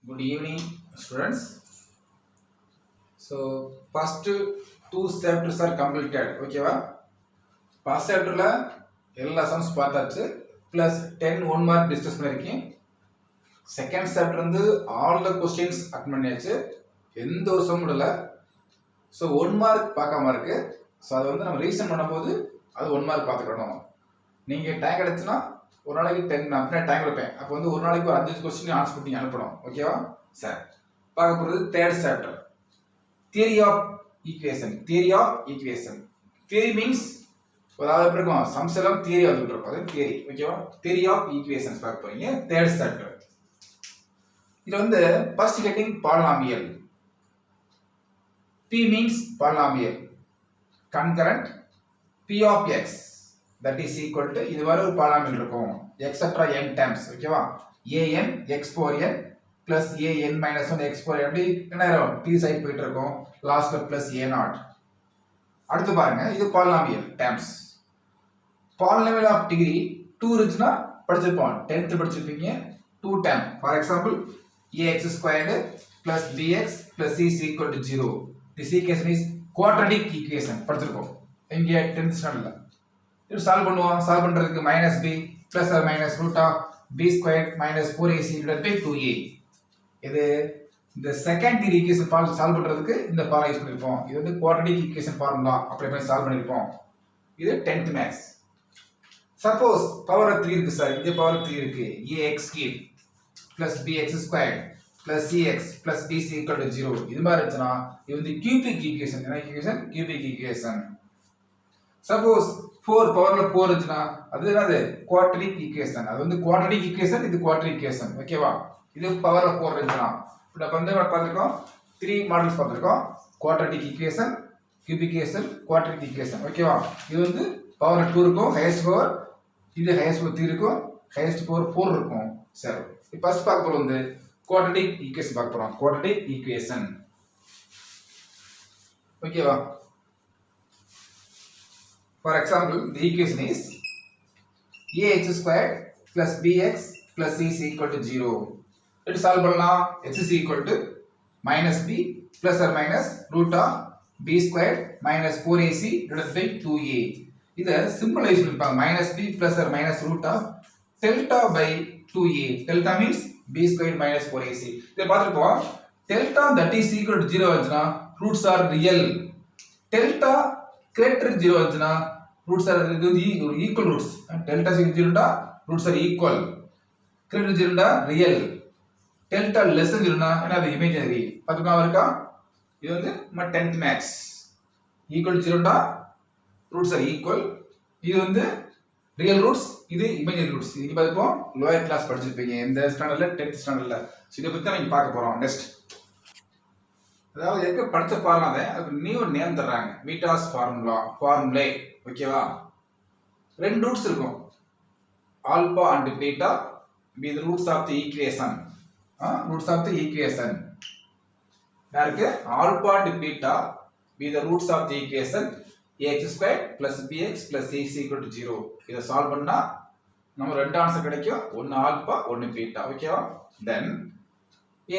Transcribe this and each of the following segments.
Good evening, students. So, first two chapters are completed. Okay, va? First chapter la எல்லா sums பார்த்தாச்சு plus 10 1 mark discuss பண்ணிருக்கேன். Second chapter வந்து all the questions attend பண்ணியாச்சு. எந்த ஒரு sum இல்ல. So 1 mark பார்க்காம இருக்கு. So அது வந்து நம்ம ரீசன் பண்ணும்போது அது 1 mark பார்த்துக்கணும். நீங்க டைம் கிடைச்சுனா ஒரு நாளைக்கு 10 அப்படியே டைம் கொடுப்பேன். அப்போ வந்து ஒரு நாளைக்கு ஒரு 5 क्वेश्चन ஆன்சர் பண்ணி அனுப்பணும். ஓகேவா? சரி. பார்க்க போறது third chapter. Theory of equation. Theory of equation. Theory means அதாவது எப்படி இருக்கும்? சம்ஸ் எல்லாம் தியரி வந்துட்டு இருக்கும். அது தியரி. ஓகேவா? Theory of equations பார்க்க போறீங்க. third chapter. இது வந்து first heading polynomial. P means polynomial. Concurrent P of x that is equal to இது வரை ஒரு polynomial இருக்கும். etc n times. ஓகேவா? an x power n plus an minus 1 x power n அப்படி என்ன ஆகும்? t சைடு போயிட்டு இருக்கும். லாஸ்ட்ல plus a0. அடுத்து பாருங்க இது polynomial terms. Polynomial of degree 2 இருந்துச்சுன்னா படிச்சிருப்போம். 10th படிச்சிருப்பீங்க. 2 term. For example ax squared plus bx plus c is equal to 0. This equation is quadratic equation. படிச்சிருப்போம். இங்க 10th ஸ்டாண்டர்ட்ல. இது சால்வ் பண்ணுவோம். சால்வ் பண்றதுக்கு -b plus or minus root of b squared minus 4ac divided by 2a. இது இந்த second degree equation solve பண்றதுக்கு இந்த ஃபார்முலா யூஸ் பண்ணிருப்போம். இது வந்து குவாட்ரடிக் ஈக்குவேஷன் ஃபார்முலா அப்ளை பண்ணி சால்வ் பண்ணிருப்போம். இது 10th மேத்ஸ். சப்போஸ் பவர் 3 இருக்கு சார். இந்த பவர் 3 இருக்கு. ax cube plus bx squared plus cx plus dc equal to 0. இது மாதிரி இருந்துச்சுனா இது வந்து கியூபிக் ஈக்குவேஷன். என்ன ஈக்குவேஷன்? Cubic equation. சப்போஸ் 4 பவர்ல 4 இருந்துச்சுனா அது என்னது? Quadratic equation. அது வந்து குவாட்ரடிக் ஈக்குவேஷன், இது குவாட்ரடிக் ஈக்குவேஷன். ஓகேவா? இது பவர்ல 4 இருந்துச்சுனா இப்ப நம்ம வந்து பார்த்திருக்கோம். 3 மாடல்ஸ் பார்த்திருக்கோம். Quadratic equation, cubic equation, quadratic equation. ஓகேவா? இது வந்து பவர் 2 இருக்கும். ஹையஸ்ட் பவர் இது ஹையஸ்ட் பவர் 3 இருக்கும். ஹையஸ்ட் பவர் 4 இருக்கும். சரி. இப்போ ஃபர்ஸ்ட் பார்க்க போறது வந்து குவாட்ரடிக் ஈக்குவேஷன் பார்க்க போறோம். Quadratic equation. ஓகேவா? For example, the equation is ax squared plus bx plus c is equal to 0. It solve பண்ணலாம். x is equal to minus b plus or minus root of b squared minus 4ac divided by 2a. இதை symbolises பண்ணிப்பாங்க. minus b plus or minus root of delta by 2a. delta means b squared minus 4ac. இதை பார்த்துருப்போம். delta that is equal to 0 வந்துச்சுன்னா roots are real. delta greater 0 வந்துச்சுன்னா roots are equal roots. delta is equal to roots are equal. greater 0 real. delta less than 0 என்னது? Imaginary. பாத்துக்கோங்க இருக்கா? இது வந்து நம்ம 10th maths. equal to 0 roots are equal. இது வந்து ரியல் ரூட்ஸ், இது இமேஜினரி ரூட்ஸ். இது பாத்துப்போம். லோயர் கிளாஸ் படிச்சிருப்பீங்க இந்த ஸ்டாண்டர்ட்ல, 10th ஸ்டாண்டர்ட்ல. இத பத்தி தான் நீங்க பார்க்க போறோம் நெக்ஸ்ட். அதாவது எங்க படிச்ச ஃபார்முலா அதுக்கு நியூ நேம் தர்றாங்க. மீட்டாஸ் ஃபார்முலே. ஓகேவா? ரெண்டு ரூட்ஸ் இருக்கும். Alpha and beta be the roots of the equation. Roots of the equation. யாருக்கு? Alpha and beta be the roots of the equation ax squared plus bx plus c is equal to 0. இதை solve பண்ணா நம்ம ரெண்டு answer கிடைக்கும். ஒன்னு alpha, ஒன்னு beta. ஓகேவா? then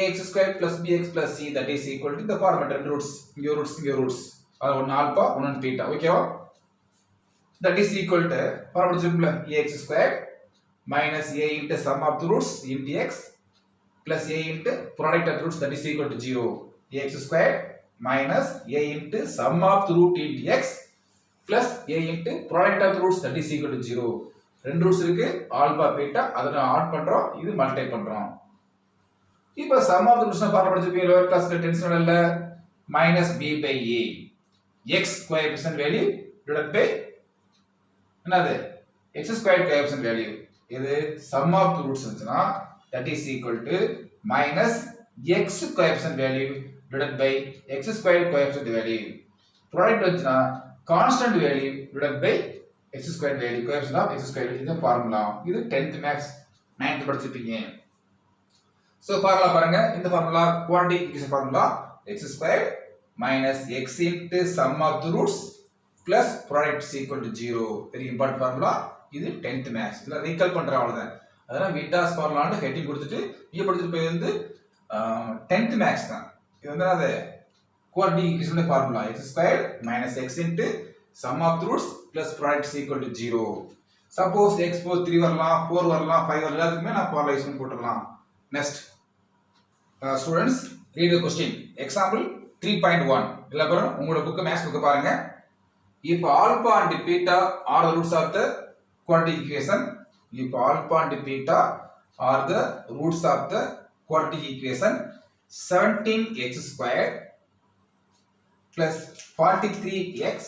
ax squared plus bx plus c that is equal to the format ரெண்டு roots. இங்க ரூட்ஸ். அது ஒன்னு ஆல்பா, ஒன்னு பீட்டா. ஓகேவா? that is equal to formula simple. ax squared minus a into sum of the roots into x plus a into product of roots that is equal to 0. ax squared minus a into sum of the root into x plus a into product of the roots that is equal to 0. ரெண்டு roots இருக்கு. Alpha beta. அதை நான் add பண்றோம். இது multiply பண்றோம். இப்போ sum of the roots பார்க்க படிச்சிருப்பீங்க லோயர் கிளாஸ்ல 10th ஸ்டாண்டர்ட்ல. minus b by a x coefficient value divided by என்னது? x squared coefficient value. இது sum of the roots இருந்துச்சுன்னா that is equal to minus x coefficient value divided by x squared coefficient value. Product வந்துச்சுன்னா constant value divided by x squared value. coefficient of x squared value. இது formula. இது 10th maths 9th படிச்சிருப்பீங்க. So formula பாருங்க. இந்த formula quadratic equation formula x squared minus x into sum of the roots plus product is equal to 0. very important formula. இது 10th maths. இதெல்லாம் recall பண்ற அவ்வளவுதான். அதனால மீட்டாஸ் ஃபார்முலான்னு ஹெட்டிங் கொடுத்துட்டு இங்க படிச்சிட்டு போய் வந்து 10th மேக்ஸ் தான். இது வந்து அது குவாட்ரேட்டிக் ஈக்குவேஷனோட formula x square minus x into sum of the roots plus product is equal to 0. Suppose x போர் 3 வரலாம் 4 வரலாம் 5 வரலாம், எல்லாத்துக்குமே நான் ஃபார்முலா யூஸ் பண்ணி போட்டுடலாம். Next students read the question. Example 3.1. இல்ல பாருங்க, உங்களோட புக் மேத்ஸ் புக் பாருங்க. If alpha and beta are the roots of the quadratic equation, if alpha and beta are the roots of the quadratic equation, 17x squared plus 43x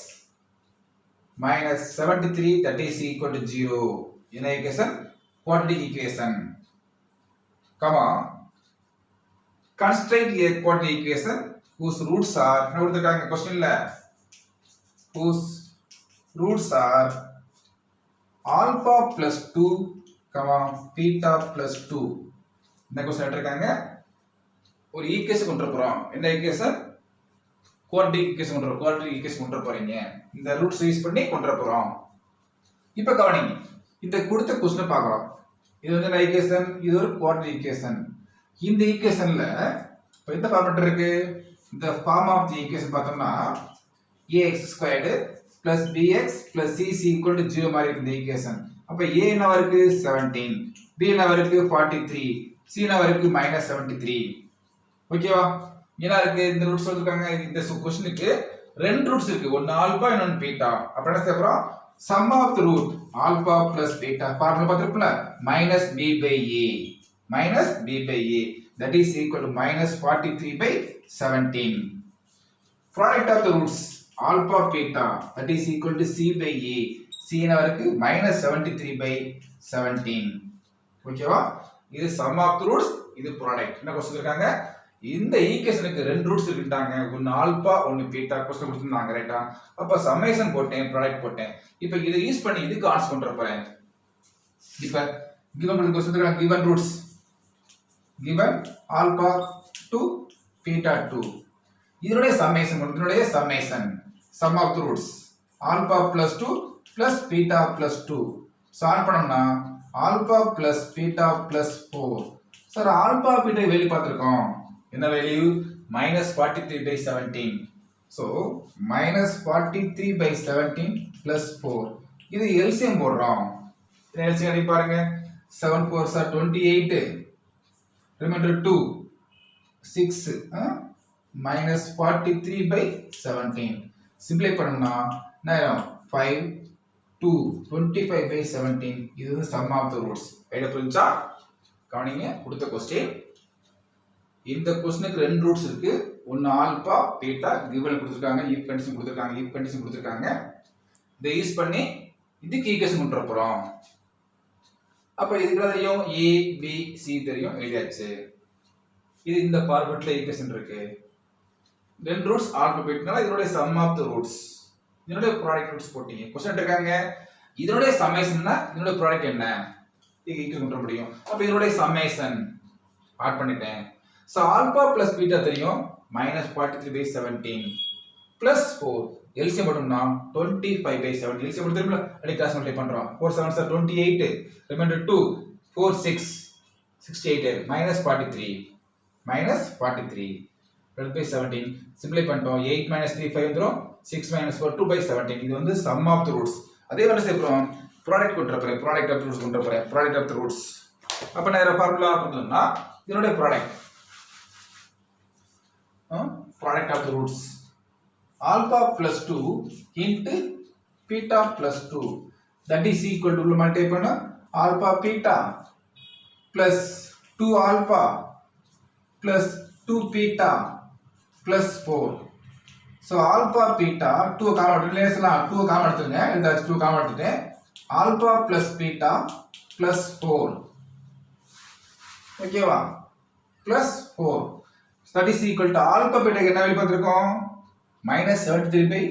minus 73 that is equal to 0. In a equation, quadratic equation. Come on. Construct a quadratic equation whose roots are, now the question la, whose roots are alpha plus 2, beta plus 2. இந்த question எடுத்துக்காங்க. ஒரு equation கொண்டு போறோம். என்ன equation? Quadratic equation கொண்டு போறோம். Quadratic equation கொண்டு போறீங்க. இந்த ரூட்ஸ் யூஸ் பண்ணி கொண்டு போறோம். இப்போ கவனிங்க. இந்த கொடுத்த क्वेश्चन பார்க்கலாம். இது வந்து என்ன ஈக்குவேஷன்? இது ஒரு குவாட்ரேட்டிக் ஈக்குவேஷன். இந்த ஈக்குவேஷன்ல இப்போ இந்த ஃபார்மட் இருக்கு. இந்த ஃபார்ம் ஆஃப் தி ஈக்குவேஷன் பார்த்தோம்னா ax squared plus bx plus c is equal to 0 மாதிரி இருக்கு இந்த ஈக்குவேஷன். அப்ப a என்னவா இருக்கு 17, b என்னவா இருக்கு 43, c என்னவா இருக்கு -73. ஓகேவா? என்ன இருக்கு இந்த ரூட்ஸ் சொல்லிருக்காங்க. இந்த क्वेश्चनக்கு ரெண்டு ரூட்ஸ் இருக்கு, ஒன்னு ஆல்பா இன்னொன்னு பீட்டா. அப்ப என்ன செய்யறோம்? sum of the root alpha plus beta formula பார்த்திருப்பல minus b by a that is equal to -43 by 17. Product of the roots alpha beta that is equal to c by a. c என்ன இருக்கு -73 by 17. ஓகேவா? இது sum of the roots, இது product. என்ன question இருக்காங்க? இந்த ஈக்குவேஷனுக்கு ரெண்டு ரூட்ஸ் இருக்குட்டாங்க, ஒன்னு ஆல்பா ஒன்னு பீட்டா. क्वेश्चन கொடுத்திருந்தாங்க ரைட்டா? அப்ப சம்மேஷன் போட்டேன், ப்ராடக்ட் போட்டேன். இப்போ இத யூஸ் பண்ணி இதுக்கு ஆன்சர் கொண்டு வர போறேன். இப்போ given क्वेश्चन இருக்காங்க, given roots, given alpha 2 beta 2. இதனுடைய summation sum of the roots alpha plus 2 plus beta plus 2 solve பண்ணோம்னா alpha plus beta plus 4. Sir alpha beta value பார்த்திருக்கோம். என்ன value? -43 by 17. so -43 by 17 plus 4. இது LCM போடுறோம். LCM அடி பாருங்க. 7 4s are 28, remainder 2 6 -43 by 17. சிம்பிளை பண்ணோம்னா நான் 5 2 25 by 17. இது வந்து sum of the roots. Idea புரிஞ்சா? கவனிங்க கொடுத்த क्वेश्चन. இந்த क्वेश्चனுக்கு ரெண்டு ரூட்ஸ் இருக்கு, ஒன்னு ஆல்பா பீட்டா கிவன் கொடுத்திருக்காங்க, இஃப் கண்டிஷன் கொடுத்திருக்காங்க. இதை யூஸ் பண்ணி இதுக்கு ஈக்குவேஷன் கொண்டு வர போறோம். அப்ப இதுக்கு தெரியும் a b c தெரியும், எழுதியாச்சு. இது இந்த ஃபார்மட்ல ஈக்குவேஷன் இருக்கு. ரெண்டு ரூட்ஸ் ஆல்பா பீட்டானால இதனுடைய சம் ஆஃப் தி ரூட்ஸ், இதனுடைய ப்ராடக்ட் ரூட்ஸ் போட்டீங்க. क्वेश्चन இருக்காங்க, இதனுடைய சம்மேஷன்னா இதனுடைய ப்ராடக்ட் என்ன? இது ஈக்குவேஷன் கொண்டு வர முடியும். அப்ப இதனுடைய சம்மேஷன் ஆட் பண்ணிட்டேன். சோ ஆல்பா பிளஸ் பீட்டா தெரியும், -43 by 17 plus 4. எல்சிஎம் போட்டோம்னா 25 by 7. எல்சிஎம் போட்டு திரும்ப அடி கிராஸ் மல்டிப்ளை பண்றோம். 4 7s are 28, remainder 2 4 6 68 -43 12 by 17. சிம்பிளை பண்ணிட்டோம். 8 3 5 வந்துரும். 6 4 2 by 17. இது வந்து sum of the roots. அதே மாதிரி செய்றோம், ப்ராடக்ட் கொண்டு வரப் போறேன், ப்ராடக்ட் ஆஃப் தி ரூட்ஸ் கொண்டு வரப் போறேன், ப்ராடக்ட் ஆஃப் தி ரூட்ஸ். அப்ப நான் இந்த ஃபார்முலா போட்டோம்னா இதனுடைய product product of the roots alpha plus 2 into beta plus 2 that is equal to multiply பண்ணா alpha beta plus 2 alpha plus 2 beta plus 4. so alpha beta 2 common எடுத்துலாம், 2 common எடுத்துங்க. இந்த 2 common எடுத்துட்டேன். alpha plus beta plus 4. ஓகேவா? plus 4 that is equal to alpha beta என்ன value பார்த்திருக்கோம்? -73 by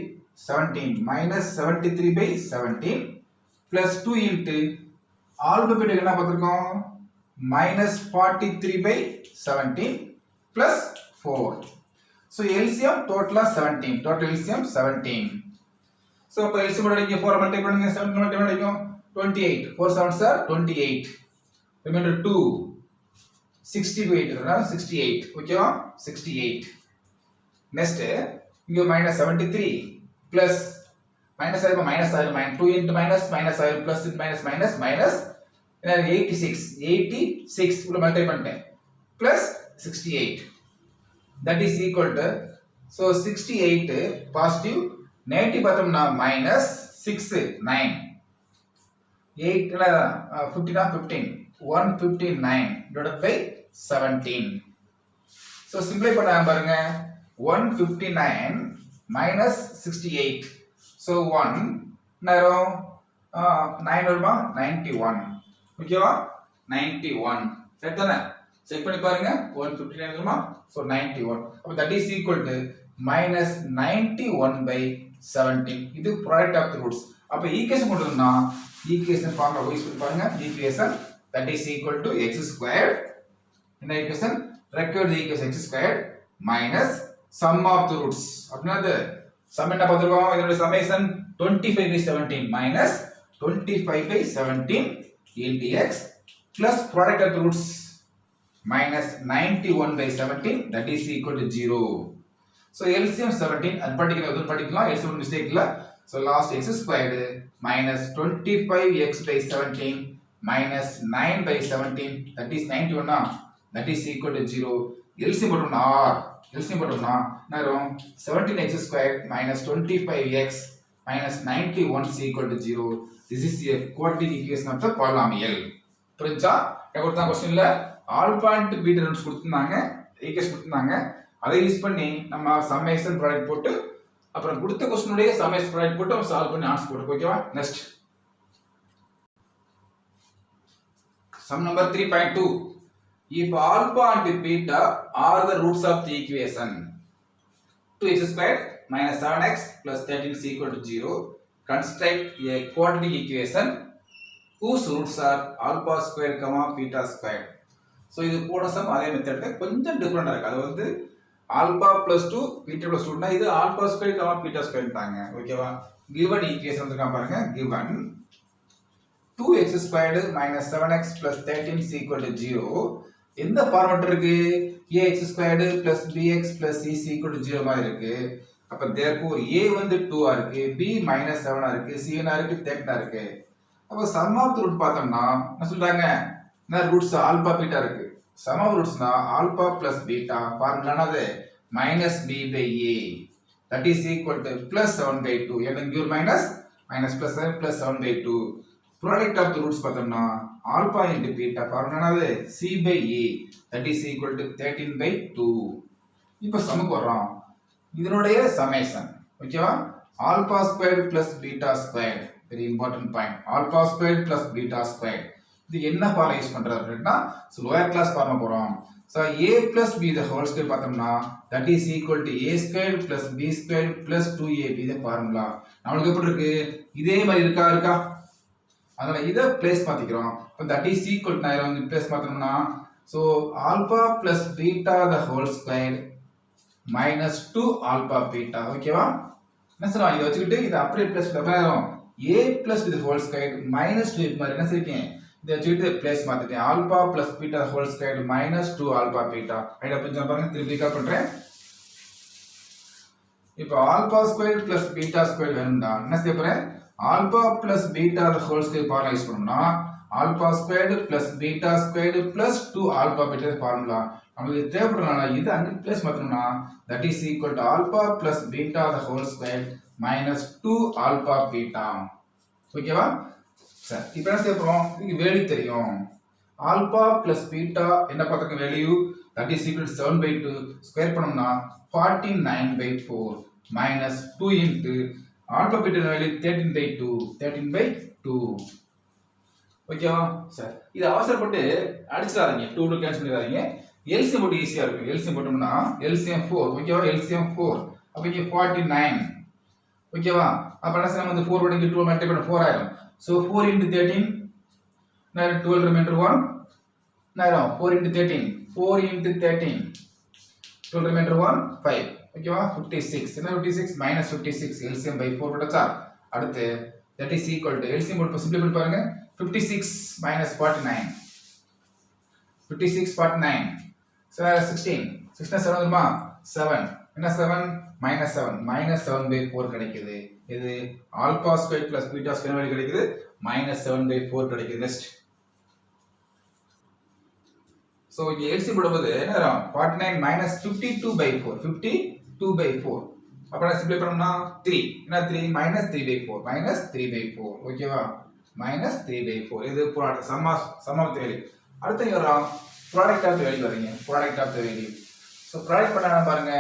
17 -73 by 17 plus 2 into alpha beta என்ன பார்த்திருக்கோம்? -43 by 17 plus 4. so LCM total 17, total LCM 17. so அப்ப LCM அடிங்க 4 மல்டிப்ளை பண்ணுங்க, 7 மல்டிப்ளை அடிக்கும் 28. 4 7s are 28, remainder 2 60 by 8 68 ஓகேவா 68 next இங்க minus 73 plus minus ஆயிரும் minus 2 into minus ஆயிரும் plus into minus 86 உள்ள மல்டிப்ளை பண்ணிட்டேன் plus 68 that is equal to so 68 positive negative பார்த்தோம்னா minus 6 9 8 15 159 divided by 17 so simplify பண்ண பாருங்க 159 minus 68 so 1 நேரம் 9 வருமா 91 ஓகேவா 91 சரிதானே செக் பண்ணி பாருங்க 159 வருமா so 91 அப்ப that is equal to minus 91 by 17 இது product of the roots அப்ப ஈக்குவேஷன் போட்டோம்னா ஈக்குவேஷன் ஃபார்முலா யூஸ் பண்ணி பாருங்க equation that is equal to x squared என்ன equation record the equation x squared minus sum of the roots அப்படினா அது sum என்ன பார்த்திருக்கோம் இதோட summation 25 by 17 minus 25 by 17 into x plus product of the roots minus 91 by 17 that is equal to 0 so LCM 17 அது படிக்கலாம் LCM mistake இல்ல so last x squared minus 25x by 17 minus 9 by 17 that is 91 that is equal to 0 LCM போட்டோம்னா நேரம் 17x squared minus 25x minus 91 is equal to 0 this is a quadratic equation of the polynomial புரிஞ்சா கொடுத்த क्वेश्चनல alpha and beta roots கொடுத்திருந்தாங்க equation கொடுத்திருந்தாங்க அதை use பண்ணி நம்ம summation product போட்டு அப்புறம் கொடுத்த क्वेश्चन உடைய சம்மேஷன் ப்ராடக்ட் போட்டு நம்ம சால்வ் பண்ணி ஆன்சர் போட்டு ஓகேவா next sum number 3.2 if alpha and beta are the roots of the equation 2x squared minus 7x plus 13 is equal to 0 construct a quadratic equation whose roots are alpha squared comma beta squared so இது போன some அதே மெத்தட்ல கொஞ்சம் டிஃபரண்டா இருக்கு அது வந்து alpha plus 2 beta plus 2 னா இது alpha squared comma beta squared ன்றாங்க ஓகேவா given equation வந்துருக்கா பாருங்க given 2x squared minus 7x plus 13 is equal to 0 எந்த ஃபார்மட் இருக்கு ax squared plus bx plus c is equal to 0 மாதிரி இருக்கு அப்ப therefore a வந்து 2 ஆ இருக்கு b minus 7 ஆ இருக்கு c என்ன இருக்கு 13 ஆ இருக்கு அப்ப sum of the root பார்த்தோம்னா என்ன சொல்றாங்க என்ன ரூட்ஸ் ஆல்பா பீட்டா இருக்கு sum of rootsனா ஆல்பா plus பீட்டா ஃபார்முலா என்னது minus b by a that is equal to plus 7 by 2 எனக்கு ஒரு minus plus 7 plus 7 by 2 product of the roots பார்த்தோம்னா alpha into beta ஃபார்முலா என்னது c by a that is equal to 13 by 2 இப்போ சம்முக்கு வரோம் இதனுடைய summation ஓகேவா alpha squared plus beta squared very important point alpha squared plus beta squared இது என்ன formula use பண்றது அப்படினா சோ லோயர் கிளாஸ் ஃபார்முலா போறோம் so a plus b the whole square பார்த்தோம்னா that is equal to a squared plus b squared plus 2ab the formula நமக்கு எப்படி இருக்கு இதே மாதிரி இருக்கா அதனால இத பிளேஸ் மாத்திக்கிறோம் அப்ப that is equal to நான் வந்து place மாத்தணும்னா so alpha plus beta the whole squared minus 2 alpha beta ஓகேவா என்ன சொல்றோம் இத வச்சுக்கிட்டு இத அப்படியே பிளேஸ் பண்ணலாம் a plus the whole squared minus 2 மாதிரி என்ன சொல்றீங்க இத வச்சுக்கிட்டு place மாத்திட்டேன் alpha plus beta the whole squared minus 2 alpha beta idea புரிஞ்சா பாருங்க திருப்பி கால் பண்றேன் இப்போ alpha squared plus beta squared வேணும்டா என்ன செய்ய போறேன் alpha plus beta the whole square formula use பண்ணோம்னா alpha squared plus beta squared plus 2 alpha beta formula நமக்கு தேவைப்படுறனால இது அங்க place மாத்தணும்னா that is equal to alpha plus beta the whole square minus 2 alpha beta ஓகேவா சரி இப்போ என்ன செய்ய போறோம் இதுக்கு வேல்யூ தெரியும் alpha plus beta என்ன பார்த்துக்க value that is equal to 7 by 2 square பண்ணோம்னா 49 by 4 minus 2 into alpha beta value 13 by 2 ஓகேவா சார் இது அவசரப்பட்டு அடிச்சிராதீங்க 2 2 கேன்சல் பண்ணிராதீங்க LCM போட்டு ஈஸியா இருக்கும் LCM போட்டோம்னா LCM 4 ஓகேவா LCM 4 அப்ப இங்க 49 ஓகேவா அப்ப என்ன நம்ம இந்த 4 ஓட இங்க 2 மல்டிப்ளை பண்ண 4 ஆயிடும் சோ 4 into 13 நேரா 12 ரிமைண்டர் 1 நேரா 4 into 13 12 ரிமைண்டர் 1 5 ஓகேவா 56 என்ன 56 minus 56 LCM by 4 போட்டா அடுத்து that is equal to LCM போட்டு சிம்பிளிஃபை பாருங்க 56 minus 49 56 49 7 16 16 7 வருமா 7 என்ன 7 -7 by 4 கிடைக்குது இது alpha square plus beta square value கிடைக்குது -7 by 4 கிடைக்குது நெக்ஸ்ட் சோ இங்க எல்சிஎம் போடும்போது என்ன வரும் 49 -52 by 4 52 by 4 அப்ப நான் சிம்ப்ளை பண்ணோம்னா 3 என்ன 3 -3 by 4 -3 by 4 ஓகேவா -3 by 4 இது product sum of the value அடுத்து இங்க வரும் ப்ராடக்ட் ஆஃப் தி வேல்யூ வரீங்க product of the value so product பண்ணா பாருங்க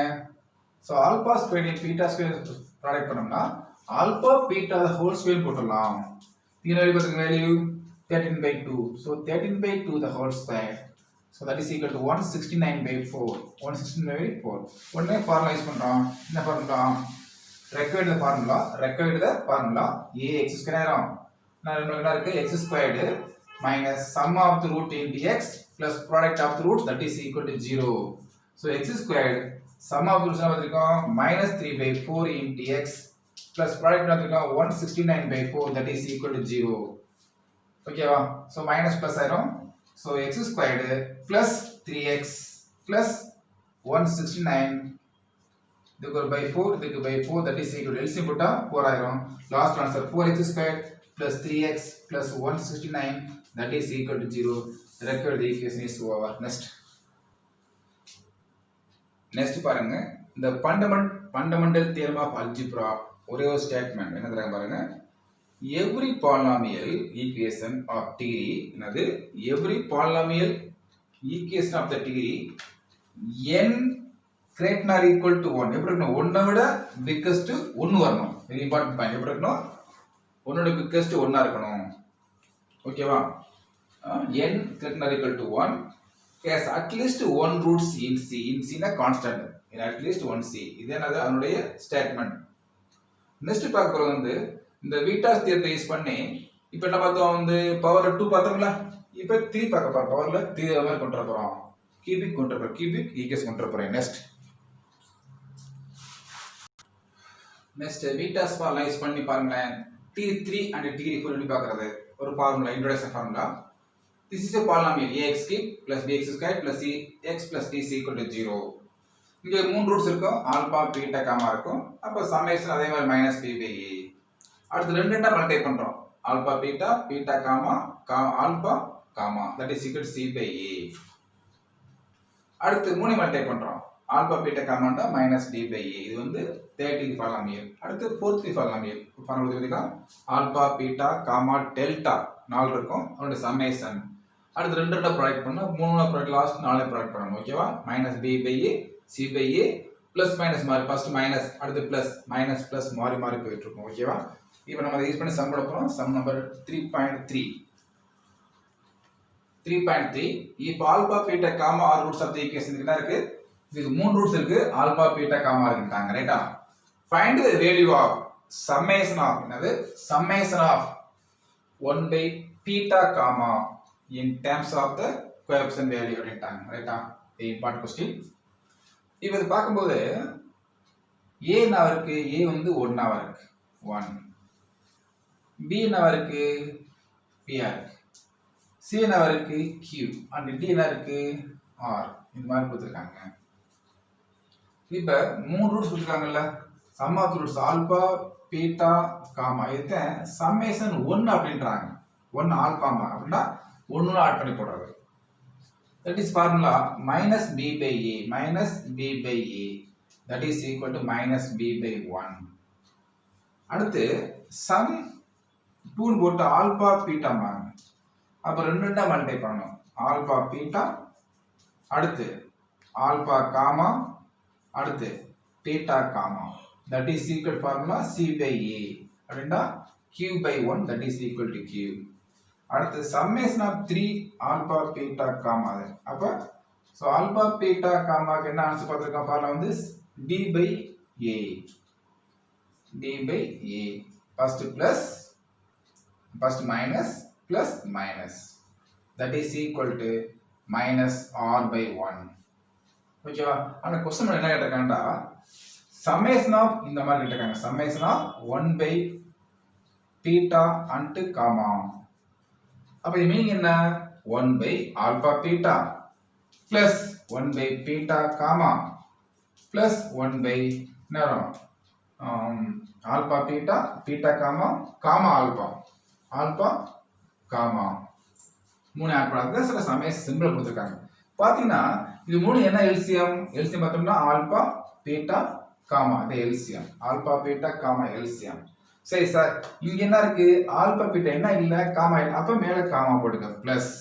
so alpha square beta square product பண்ணோம்னா alpha beta the whole square போட்டுடலாம் தீர வேல்யூ பாருங்க value 13 by 2 so 13 by 2 the whole square so that is equal to 169 by 4 169 by 4 உடனே formula use பண்றோம் என்ன formula required the formula ax square நான் என்ன இருக்கு x squared minus sum of the root into x plus product of the roots that is equal to 0 so x squared sum of the roots வந்திருக்கும் -3 by 4 into x plus product வந்திருக்கும் 169 by 4 that is equal to 0 ஓகேவா so minus plus ஆயிரும் so x squared plus 3x plus 169 இதுக்கு by 4 இதுக்கு by 4 that is equal to LCM போட்டா 4 ஆயிரும் last answer 4x squared plus 3x plus 169 that is equal to 0 record the equation is over next பாருங்க இந்த fundamental theorem of algebra ஒரே ஒரு statement என்ன தரங்க பாருங்க every polynomial equation of degree என்னது every polynomial equation of the degree n greater or equal to 1 எப்படி இருக்கணும் 1 விட biggest 1 வரணும் very important point எப்படி இருக்கணும் 1 ஓட biggest 1 ஆ இருக்கணும் ஓகேவா n greater or equal to 1 has at least one roots in c na constant in at least one c இது என்னது அதனுடைய ஸ்டேட்மென்ட் நெக்ஸ்ட் பார்க்க போறது வந்து இந்த வீட்டாஸ் தியரத்தை யூஸ் பண்ணி இப்போ என்ன பார்த்தோம் வந்து பவர் 2 பார்த்தோம்ல இப்போ 3 பார்க்க போறோம் பவர்ல 3 மாதிரி கொண்டு வர போறோம் கியூபிக் கொண்டு வர கியூபிக் ஈக்குவேஷன் கொண்டு வர போறோம் நெக்ஸ்ட் வீட்டாஸ் ஃபார்முலா யூஸ் பண்ணி பாருங்க t3 and t4 எப்படி பார்க்கறது ஒரு formula introduction formula this is a polynomial ax cube plus bx squared plus cx plus d is equal to 0 இங்க மூணு ரூட்ஸ் இருக்கும் ஆல்பா பீட்டா காமா இருக்கும் அப்ப சம்மேஷன் அதே மாதிரி மைனஸ் b by a அடுத்து ரெண்டா மல்டிப்ளை பண்றோம் alpha beta gamma alpha gamma that is equal to c by a அடுத்து மூணு மல்டிப்ளை பண்றோம் ஆல்பா பீட்டா காமாண்டா மைனஸ் d by a இது வந்து 13th பாலினாமியல் அடுத்து 4th பாலினாமியல் ஃபார்முலா எழுதிக்கலாம் ஆல்பா பீட்டா காமா டெல்டா நாலு இருக்கும் அதோட சம்மேஷன் அடுத்து ரெண்டு ப்ராடக்ட் பண்ணா மூணு ப்ராடக்ட் லாஸ்ட் நாலு ப்ராடக்ட் பண்ணணும் ஓகேவா minus b by a c by a plus minus மாறி ஃபர்ஸ்ட் மைனஸ் அடுத்து பிளஸ் மைனஸ் பிளஸ் மாறி போயிட்டு இருக்கும் ஓகேவா இப்போ நம்ம அதை யூஸ் பண்ணி சம் போட போறோம் சம் நம்பர் 3.3 இப்போ alpha beta gamma are roots of the equation என்ன இருக்கு இதுக்கு மூணு ரூட்ஸ் இருக்கு ஆல்பா பீட்டா காமா இருக்குட்டாங்க ரைட்டா find the value of summation of என்னது summation of 1 by beta gamma in terms of the coefficient value அப்படிட்டாங்க ரைட்டா the important question இப்போ இது பாக்கும்போது a என்னவா இருக்கு a வந்து 1 ஆவா இருக்கு 1 b என்னவா இருக்கு p ஆ இருக்கு c என்னவா இருக்கு q and d என்ன இருக்கு r இந்த மாதிரி கொடுத்திருக்காங்க இப்போ மூணு ரூட்ஸ் கொடுத்திருக்காங்கல்ல sum of roots alpha beta gamma இத சம்மேஷன் 1 அப்படின்றாங்க 1 ஆல்பாமா அப்படினா 1 ஆட் பண்ணி போடுறது that is formula minus b by a that is equal to minus b by 1 அடுத்து sum 2 போட்டு ஆல்பா பீட்டா மாங்க அப்ப ரெண்டா மல்டிப்ளை பண்ணனும் ஆல்பா பீட்டா அடுத்து ஆல்பா காமா அடுத்து beta gamma that is equal formula c by a அப்படினா q by 1 that is equal to q அடுத்து summation of 3 alpha beta gamma அப்ப so alpha beta gamma க்கு என்ன ஆன்சர் பார்த்திருக்கோம் பாருங்க வந்து d by a first minus plus minus that is equal to minus r by 1 ஓகேவா அந்த question என்ன கேட்டிருக்காங்கடா summation of இந்த மாதிரி கேட்டிருக்காங்க summation of 1 by beta and gamma அப்ப இது மீனிங் என்ன 1 by alpha beta plus 1 by beta gamma plus 1 by alpha beta beta gamma gamma alpha gamma மூணு ஆட் பண்ணாத சில சமயம் சிம்பிள் கொடுத்துருக்காங்க. பார்த்தீங்கன்னா இது மூணு என்ன எல்சிஎம் பார்த்தோம்னா ஆல்பா பீட்டா காமா இது LCM alpha beta gamma LCM. சரி சார் இங்க என்ன இருக்கு ஆல்பா பீட்டா என்ன இல்ல காமா இல்ல அப்ப மேல காமா போட்டுக்க பிளஸ்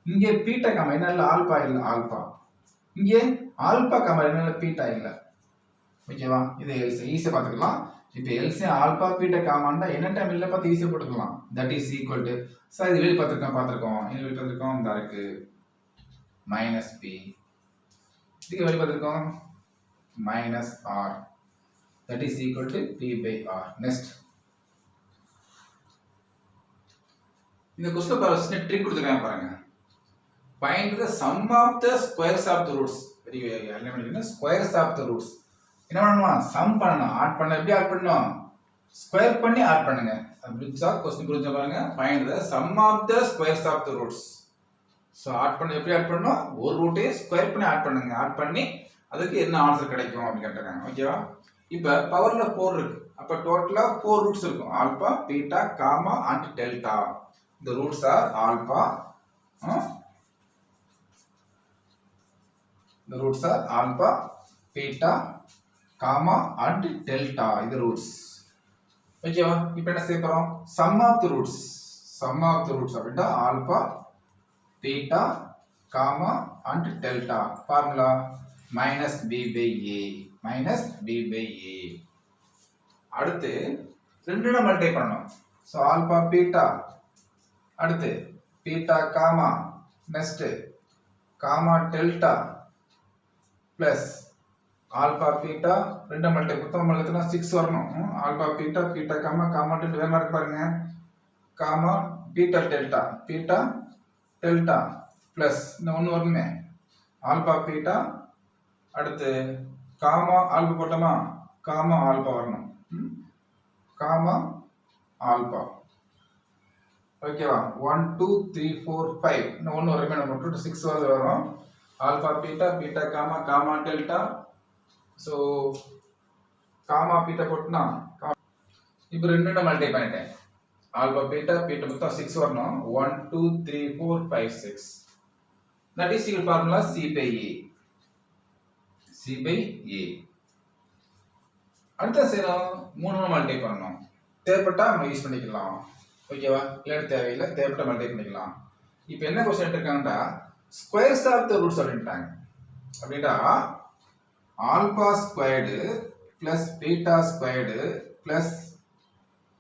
இங்க பீட்டா காமா என்ன இல்ல ஆல்பா இல்ல ஆல்பா இங்க ஆல்பா காமா என்ன இல்ல பீட்டா இல்ல. ஓகேவா இது எல்சிஎம் ஈஸியா பாத்துக்கலாம். இப்போ எல்சிஎம் ஆல்பா பீட்டா காமான்னா என்ன டைம் இல்ல பார்த்து ஈஸியா போட்டுக்கலாம். That is equal to sir இது வெளிய பார்த்திருக்கோம் என்ன வெளிய பார்த்திருக்கோம் இந்த இருக்கு மைனஸ் பி இதுக்கு வெளிய பார்த்திருக்கோம் minus r that is equal to p by r. Next இந்த क्वेश्चन பாருங்க சின்ன ட்ரிக் கொடுத்துருக்காங்க பாருங்க. find the sum of the squares of the roots. என்ன பண்ணீங்கன்னா squares of the roots என்ன பண்ணணும் சம் பண்ணணும் ஆட் பண்ண எப்படி ஆட் பண்ணணும் ஸ்கொயர் பண்ணி ஆட் பண்ணுங்க. புரிஞ்சா क्वेश्चन புரிஞ்சா பாருங்க. find the sum of the squares of the roots. So add பண்ண எப்படி ஆட் பண்ணனும் ஒரு ரூட்டை ஸ்கொயர் பண்ணி ஆட் பண்ணுங்க. ஆட் பண்ணி அதுக்கு என்ன ஆன்சர் கிடைக்கும் அப்படி கேட்டிருக்காங்க. ஓகேவா இப்போ பவர்ல 4 இருக்கு அப்ப டோட்டலா 4 ரூட்ஸ் இருக்கும் alpha beta gamma and delta. the roots are alpha the roots are alpha beta gamma and delta இது roots. ஓகேவா இப்போ என்ன செய்ய போறோம் sum of the roots அப்படினா alpha beta gamma and delta formula minus b by a அடுத்து ரெண்டுன multiply பண்ணனும். சோ ஆல்பா பீட்டா அடுத்து beta gamma next gamma delta plus alpha beta ரெண்டு மல்டிப்ளை மொத்தம் மல்டிப்ளை 6 வரணும். Alpha beta beta gamma delta வேற மாதிரி பாருங்க காமா பீட்டா டெல்டா பிளஸ் இந்த ஒன்னு வரணுமே ஆல்பா பீட்டா அடுத்து காமா ஆல்பா போட்டோமா காமா ஆல்பா வரணும் காமா ஆல்பா. ஓகேவா 1 2 3 4 5 இன்னும் ஒன்னு ரிமைண்டர் போட்டு 6 வரும் alpha beta gamma delta. So gamma beta போட்டுனா இப்போ ரெண்டு மல்டிப்ளை பண்ணிட்டேன் ஆல்பா பீட்டா மொத்தம் 6 வரணும் 1 2 3 4 5 6 that is equal formula c by a. அடுத்த செய்யணும் 3 மல்டிப்ளை பண்ணனும். தேவைப்பட்டா நம்ம யூஸ் பண்ணிக்கலாம். ஓகேவா இல்ல தேவையில்லை தேவைப்பட்ட மல்டிப்ளை பண்ணிக்கலாம். இப்போ என்ன क्वेश्चन எடுத்துட்டாங்கடா ஸ்கொயர்ஸ் ஆஃப் தி ரூட்ஸ் அப்படிட்டாங்க. அப்படிடா alpha squared plus beta squared plus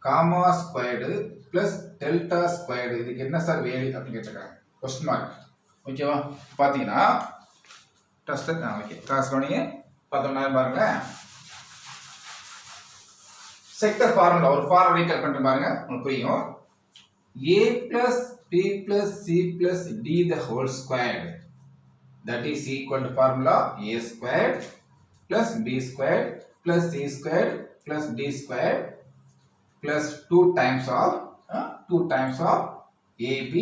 gamma squared plus delta squared இதுக்கு என்ன சார் வேல்யூ அப்படி கேட்டிருக்காங்க क्वेश्चन மார்க். ஓகேவா பாத்தீங்கன்னா டெஸ்ட் ஓகே கிளாஸ் பண்ணி பார்த்தோம்னா பாருங்க செக்டர் ஃபார்முலா ஒரு ஃபார்முலா ரீகால் பண்ணிட்டு பாருங்க உங்களுக்கு புரியும். a plus b plus c plus d the whole squared that is equal to formula a squared plus b squared plus c squared plus d squared plus 2 times of ab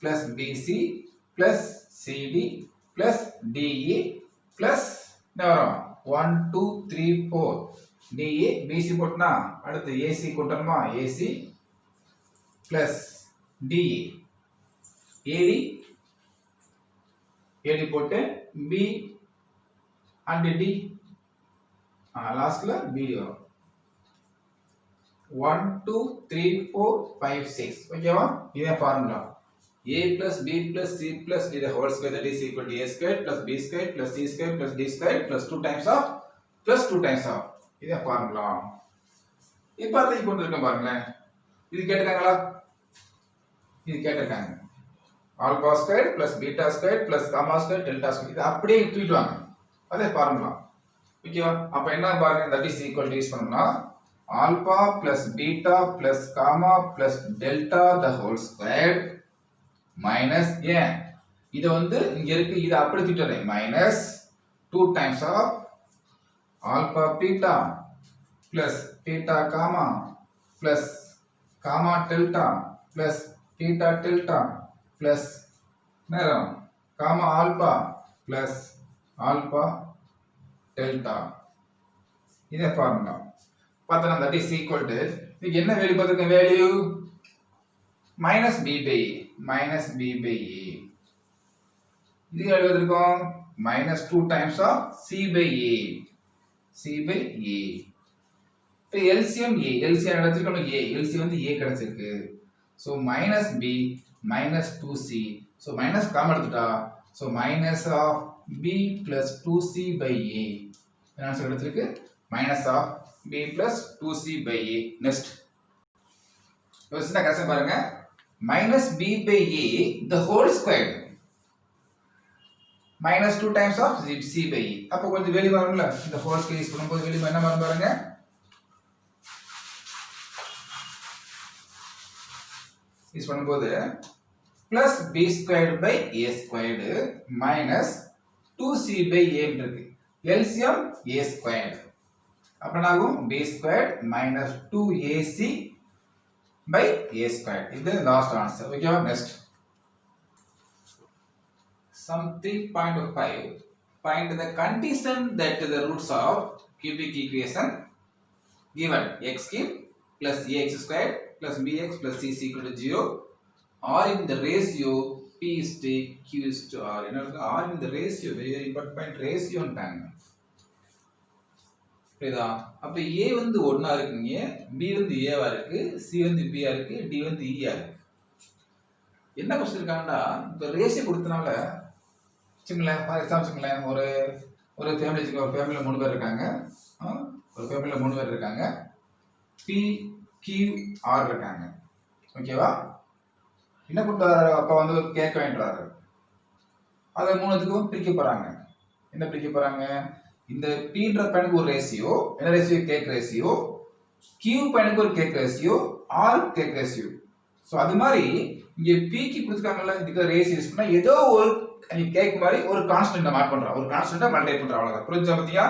plus bc plus cd plus de plus என்ன வரும் 1 2 3 4 DA BC போட்டனா அடுத்து AC கூட்டணுமா AC plus DA AD போட்டு B and D லாஸ்ட்ல B வரும் 1 2 3 4 5 6 ஓகேவா இதே formula a plus b plus c plus d the whole square that is equal to a square plus b square plus c square plus d square plus 2 times of இதே formula. இப்போ அதை கொண்டு இருக்க பாருங்க இது கேட்டிருக்காங்களா இது கேட்டிருக்காங்க alpha square plus beta square plus gamma square delta square இது அப்படியே தூக்கிட்டு வாங்க அதே ஃபார்முலா. ஓகேவா அப்ப என்ன பாருங்க that is equal to use பண்ணோம்னா alpha plus beta plus gamma plus delta the whole square minus ஏன் இது வந்து இங்க இருக்கு இது அப்படி தூக்கிட்டு வரேன் minus 2 times of alpha beta plus beta gamma plus gamma delta plus beta delta plus நேரம் gamma alpha plus alpha delta இதே ஃபார்முலா பார்த்தா தட் இஸ் ஈக்குவல் டு இதுக்கு என்ன வேல்யூ பார்த்துருக்கேன் value minus b by minus b by a இது எழுதிருக்கோம் minus 2 times of c by a c by a இப்போ LCM ஏ LCM எடுத்துக்கணும் ஏ எல்சிஎம் வந்து ஏ கிடைச்சிருக்கு so minus b minus 2c so minus காம எடுத்துட்டா so minus of b plus 2c by a answer எடுத்துருக்கு minus of b plus 2c by a next யோசிச்சா கஷ்டம் பாருங்க minus b by a the whole square minus 2 times of c by a அப்போ கொஞ்சம் வெளியே வரும்ல இந்த ஹோல் ஸ்கொயர் யூஸ் பண்ணும்போது வெளியே என்ன வரும் பாருங்க யூஸ் பண்ணும்போது plus b squared by a squared minus 2c by a இருக்கு எல்சிஎம் ஏ ஸ்கொயர்டு அப்போ ஆகும் b squared minus 2ac by a squared இது லாஸ்ட் ஆன்சர் ஓகேவா next sum 3.5 find the condition that the roots of cubic equation given x cube plus ax squared plus bx plus c is equal to 0 are in the ratio p is to q is to r are in the ratio very important point ratio ன்றாங்க புரியுதா அப்ப a வந்து 1 ஆ இருக்குங்க b வந்து a வா இருக்கு c வந்து b ஆ இருக்கு d வந்து e ஆ இருக்கு என்ன क्वेश्चन இருக்காங்கடா இந்த ரேஷியோ கொடுத்தனால சிங்களேன் ஃபார் எக்ஸாம்பிள் சிங்களேன் ஒரு ஃபேமிலியில் 3 பேர் இருக்காங்க ஒரு ஃபேமிலியில் 3 பேர் இருக்காங்க பி கியூ ஆர் இருக்காங்க ஓகேவா என்ன கொடுத்தாரு அப்பா வந்து கேட்க வேண்டாரு அதை 3த்துக்கும் பிரிக்க போறாங்க என்ன பிரிக்க போறாங்க இந்த பீன்ற பையனுக்கு ஒரு ரேஷியோ என்ன ரேஷியோ கேக் ரேஷியோ கியூ பையனுக்கு ஒரு cake ratio or cake ratio so அது மாதிரி இங்கே பிக்கு கொடுத்துருக்காங்கல்ல இதுக்கு ரேஷியோ யூஸ் பண்ணால் ஏதோ ஒரு நீ கேக் மாதிரி ஒரு கான்ஸ்டன்ட்டை மார்க் பண்றான் ஒரு கான்ஸ்டன்ட்டை மல்டிப்ளை பண்றான் அவ்வளவுதான் புரிஞ்சா பாத்தியா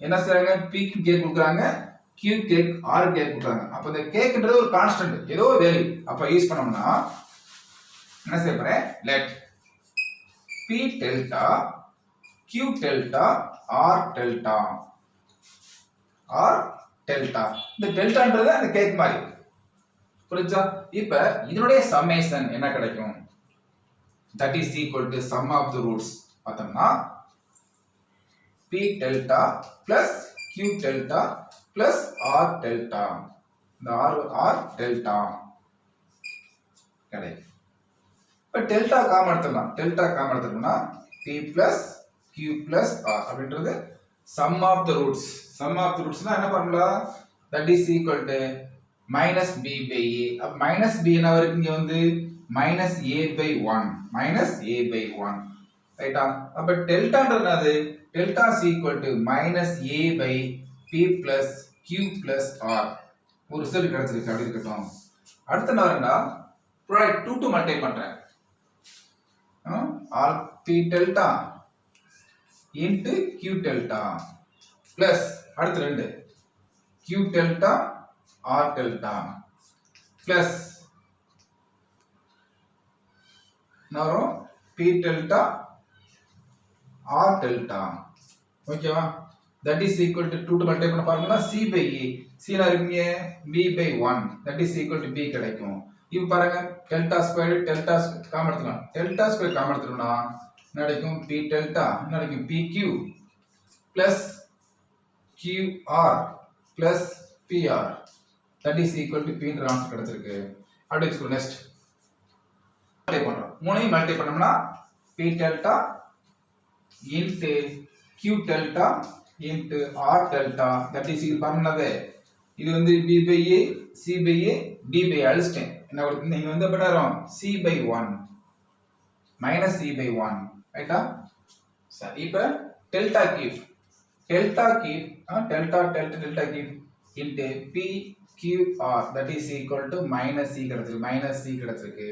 என்ன செய்றாங்க பிக்கு கேக் கொடுக்குறாங்க கியூ கேக் ஆர் கேக் கொடுக்குறாங்க அப்ப இந்த கேக்ன்றது ஒரு கான்ஸ்டன்ட் ஏதோ வேல்யூ அப்ப யூஸ் பண்ணோம்னா என்ன செய்ய போறேன் let be delta Q delta R delta இந்த டெல்டான்றது அந்த கேக் மாதிரி புரிஞ்சா இப்ப இதனுடைய சம்மேஷன் என்ன கிடைக்கும் that is equal to sum of the roots பார்த்தோம்னா p delta plus q delta plus r delta இந்த r delta கிடைக்கும் இப்ப delta காம எடுத்துட்டோம்னா p plus q plus r அப்படின்றது sum of the roots னா என்ன formula that is equal to minus b by a அப்ப minus b என்ன வரும் இங்க வந்து minus a by 1 ரைட்டா அப்ப டெல்டான்றது என்னது delta is equal to minus a by p plus q plus r ஒரு ரிசல்ட் கிடைச்சிருக்கு அப்படி இருக்கட்டும் அடுத்து என்ன வரேன்டா ப்ராடக்ட் 2 மல்டிப்ளை பண்றேன் all p delta into q delta plus அடுத்து 2 q delta r delta plus வரும் p delta r delta ஓகேவா that is equal to 2 multiply பண்ண formula c by a c ல இருக்குங்க b by 1 that is equal to b கிடைக்கும் இப்போ பாருங்க delta square காம எடுத்துக்கலாம் டெல்டா ஸ்கொயர் காம எடுத்துட்டோம்னா என்ன கிடைக்கும் p delta என்ன கிடைக்கும் pq plus qr plus pr that is equal to p ன்ற ஆன்சர் கிடைச்சிருக்கு அப்படியே வெச்சுக்கோ நெக்ஸ்ட் மல்டிப்ளை பண்றோம் மூணையும் மல்டிப்ளை பண்ணோம்னா p delta into q delta into r delta that is இது ஃபார்முலாவே இது வந்து b by a c by a d by அழிச்சிட்டேன் என்ன வருது நீங்க வந்து எப்படி வரும் c by 1 minus c by 1 ரைட்டா சரி இப்போ delta cube delta cube into p q r that is equal to minus c கிடைச்சிருக்கு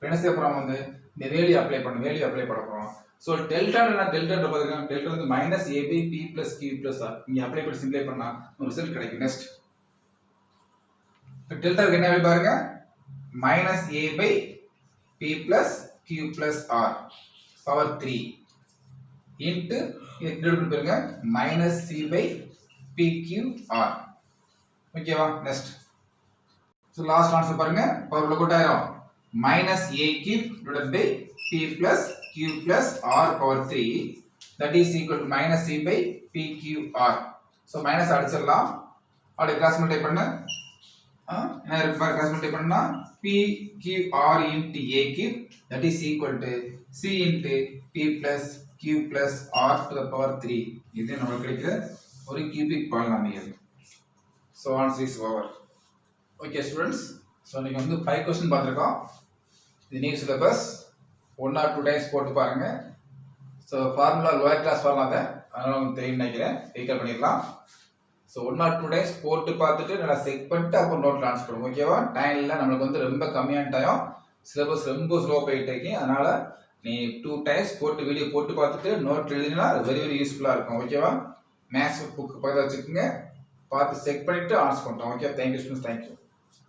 என்ன செய்ய போறோம் வந்து இந்த வேல்யூ அப்ளை பண்ண போறோம் சோ டெல்டா பாத்தீங்கன்னா டெல்டா வந்து minus a by p plus q plus r இங்க அப்ளை பண்ணி சிம்ப்ளை பண்ணா ஒரு ரிசல்ட் கிடைக்கும் நெக்ஸ்ட் டெல்டாக்கு என்ன வேல்யூ பாருங்க minus a by p plus q plus r power 3 into minus c by pqr. ஓகேவா? நெக்ஸ்ட் ஸோ லாஸ்ட் ஆன்சர் பாருங்க, பவர் உள்ள கூட்டாயிரும் minus a cube divided by p plus q plus r power 3 that is equal to minus c by pqr. So minus அடிச்சிடலாம், அப்படியே cross multiply பண்ண என்ன cross multiply பண்ணா pqr into a cube that is equal to c into p plus q plus r to the power 3. இது நமக்கு கிடைக்கிற ஒரு cubic polynomial. So answer is over. Okay students, so நீங்கள் வந்து 5 question பார்த்துருக்கோம். இது நியூ சிலபஸ் 1 or 2 டைம்ஸ் போட்டு பாருங்க. So formula lower class formula தான், அதனால உங்களுக்கு தெரியும் நினைக்கிறேன், ரீகால் பண்ணிடலாம். ஸோ 1 or 2 டைம்ஸ் போட்டு பார்த்துட்டு நல்லா செக் பண்ணிட்டு அப்புறம் நோட் ட்ரான்ஸ்ஃபர் பண்ணுவோம். ஓகேவா? டைம்ல நம்மளுக்கு வந்து ரொம்ப கம்மியான டைம், சிலபஸ் ரொம்ப ஸ்லோ போயிட்டு இருக்கு. அதனால நீ 2 டைம்ஸ் போட்டு வீடியோ போட்டு பார்த்துட்டு நோட் எழுதினா வெரி வெரி யூஸ்ஃபுல்லாக இருக்கும். ஓகேவா? மேத்ஸ் புக் பக்கத்தில் வச்சுக்கோங்க, பார்த்து செக் பண்ணிட்டு ஆன்சர் பண்ணிட்டோம். Okay, thank you students, thank you.